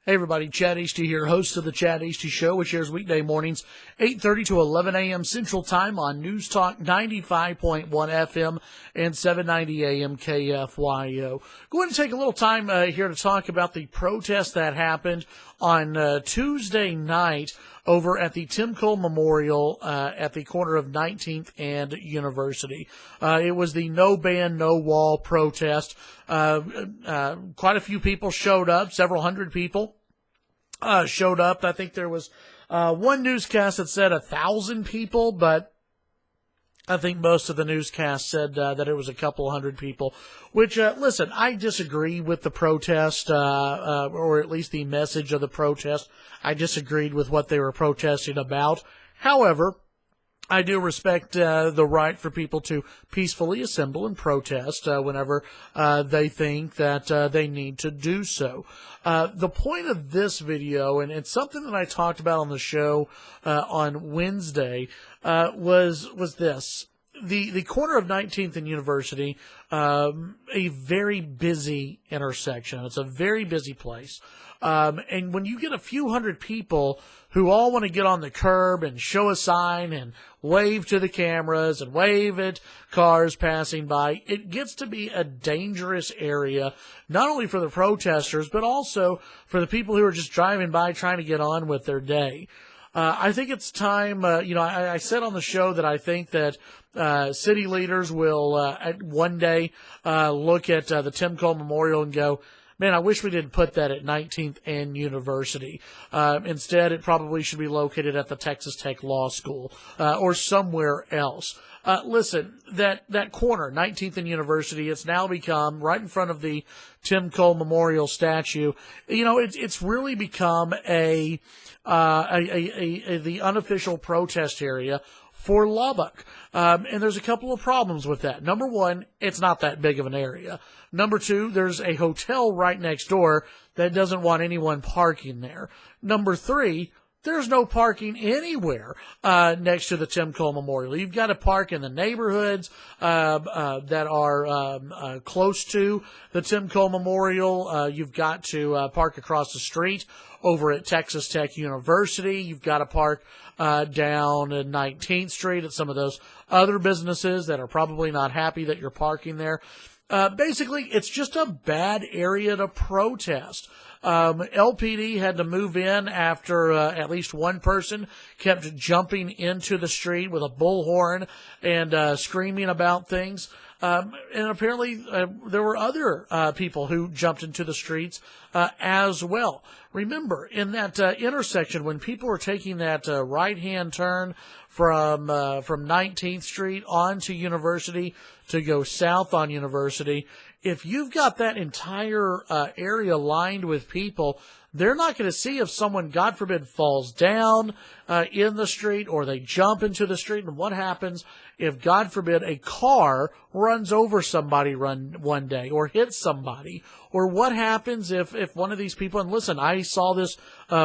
Hey everybody, Chad Hasty here, host of the Chad Hasty Show, which airs weekday mornings, 8:30 to 11 a.m. Central Time on News Talk 95.1 FM and 790 AM KFYO. Go ahead and take a little time here to talk about the protest that happened on Tuesday night over at the Tim Cole Memorial at the corner of 19th and University. It was the No Ban, No Wall protest. Quite a few people showed up, several hundred people showed up. I think there was one newscast that said 1,000 people, but I think most of the newscasts said that it was a couple hundred people, which, listen, I disagree with the protest, or at least the message of the protest. I disagreed with what they were protesting about. However, I do respect the right for people to peacefully assemble and protest whenever they think that they need to do so. The point of this video, and it's something that I talked about on the show on Wednesday, was this. The corner of 19th and University, a very busy intersection. It's a very busy place. And when you get a few hundred people who all want to get on the curb and show a sign and wave to the cameras and wave at cars passing by, it gets to be a dangerous area, not only for the protesters, but also for the people who are just driving by trying to get on with their day. I think it's time, I said on the show that I think that city leaders will one day look at the Tim Cole Memorial and go, man, I wish we didn't put that at 19th and University. Instead, it probably should be located at the Texas Tech Law School or somewhere else. Listen, that corner, 19th and University, it's now become right in front of the Tim Cole Memorial statue. You know, it's really become the unofficial protest area for Lubbock. And there's a couple of problems with that. Number one, it's not that big of an area. Number two, there's a hotel right next door that doesn't want anyone parking there. Number three, there's no parking anywhere next to the Tim Cole Memorial. You've got to park in the neighborhoods that are close to the Tim Cole Memorial. You've got to park across the street over at Texas Tech University. You've got to park down at 19th Street at some of those other businesses that are probably not happy that you're parking there. Basically, it's just a bad area to protest. LPD had to move in after at least one person kept jumping into the street with a bullhorn and screaming about things. And apparently there were other people who jumped into the streets as well. Remember, in that intersection, when people were taking that right-hand turn from 19th Street onto University to go south on University, if you've got that entire area lined with people, they're not going to see if someone, God forbid, falls down in the street or they jump into the street. And what happens if, God forbid, a car runs over somebody one day or hits somebody? Or what happens if one of these people, and listen, I saw this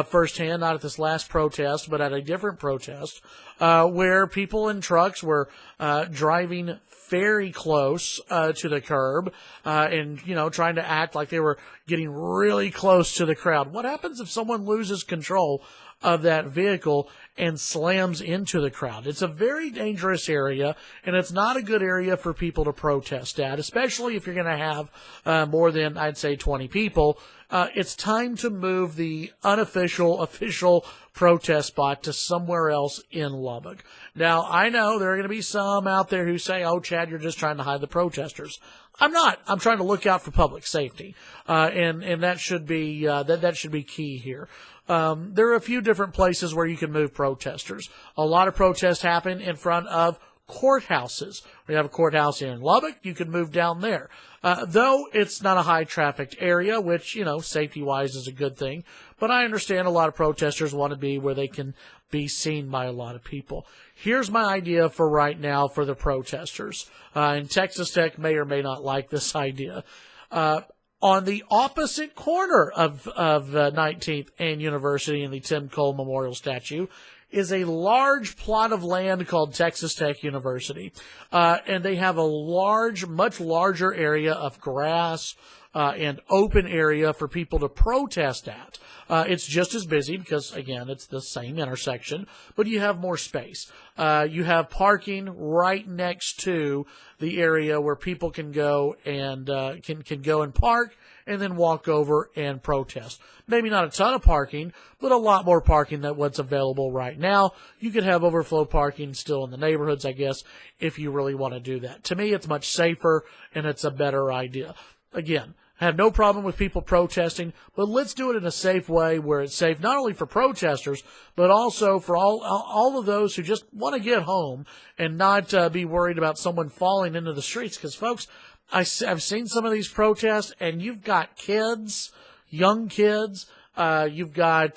firsthand, not at this last protest, but at a different protest, where people in trucks were driving very close to the curb and, trying to act like they were getting really close to the crowd. What happens if someone loses control of that vehicle and slams into the crowd? It's a very dangerous area, and it's not a good area for people to protest at, especially if you're going to have more than, I'd say, 20 people. It's time to move the official protest spot to somewhere else in Lubbock. Now, I know there are going to be some out there who say, oh, Chad, you're just trying to hide the protesters. I'm not. I'm trying to look out for public safety. And that should be, that should be key here. There are a few different places where you can move protesters. A lot of protests happen in front of courthouses. We have a courthouse here in Lubbock. You can move down there. Though it's not a high trafficked area, which, safety wise is a good thing. But I understand a lot of protesters want to be where they can be seen by a lot of people. Here's my idea for right now for the protesters. And Texas Tech may or may not like this idea. On the opposite corner of 19th and University and the Tim Cole Memorial statue is a large plot of land called Texas Tech University. And they have a much larger area of grass, and open area for people to protest at. It's just as busy because, again, it's the same intersection, but you have more space. You have parking right next to the area where people can go and can go and park and then walk over and protest. Maybe not a ton of parking, but a lot more parking than what's available right now. You could have overflow parking still in the neighborhoods, I guess, if you really want to do that. To me, it's much safer and it's a better idea. Again, I have no problem with people protesting, but let's do it in a safe way where it's safe not only for protesters, but also for all of those who just want to get home and not be worried about someone falling into the streets. Because, folks, I've seen some of these protests, and you've got kids, young kids, you've got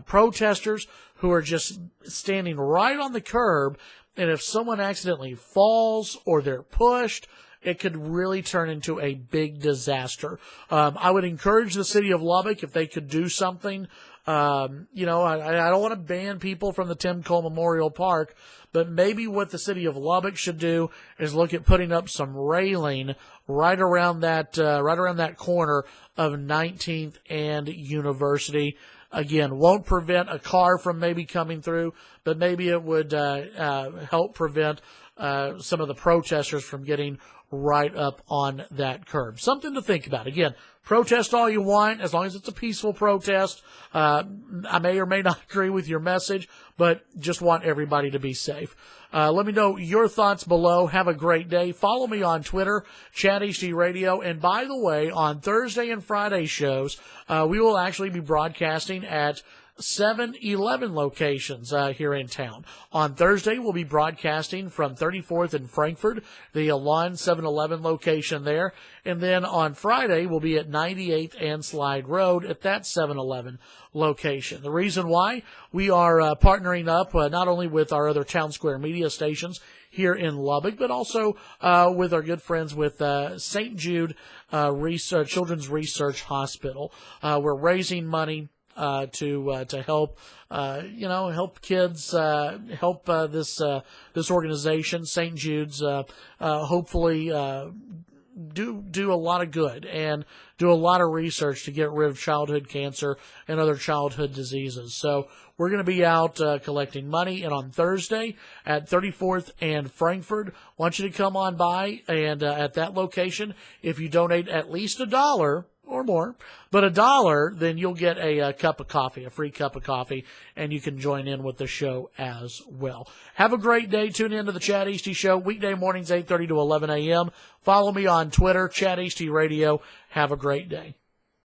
protesters who are just standing right on the curb, and if someone accidentally falls or they're pushed, it could really turn into a big disaster. I would encourage the city of Lubbock if they could do something. I don't want to ban people from the Tim Cole Memorial Park, but maybe what the city of Lubbock should do is look at putting up some railing right around that corner of 19th and University. Again, won't prevent a car from maybe coming through, but maybe it would help prevent some of the protesters from getting right up on that curb. Something to think about. Again, protest all you want, as long as it's a peaceful protest. I may or may not agree with your message, but just want everybody to be safe. Let me know your thoughts below. Have a great day. Follow me on Twitter, Chad HD Radio. And by the way, on Thursday and Friday shows, we will actually be broadcasting at 7-Eleven locations here in town. On Thursday, we'll be broadcasting from 34th and Frankford, the Alon 7-Eleven location there. And then on Friday, we'll be at 98th and Slide Road at that 7-Eleven location. The reason why we are partnering up not only with our other Town Square media stations here in Lubbock, but also with our good friends with St. Jude Children's Research Hospital. We're raising money to help help kids, help this organization, St. Jude's, hopefully do a lot of good and do a lot of research to get rid of childhood cancer and other childhood diseases. So we're going to be out collecting money, and on Thursday at 34th and Frankford, want you to come on by, and at that location, if you donate at least $1 or more, but $1, then you'll get a cup of coffee, a free cup of coffee, and you can join in with the show as well. Have a great day. Tune in to the Chad Hasty Show, weekday mornings, 8:30 to 11 a.m. Follow me on Twitter, Chad Hasty Radio. Have a great day.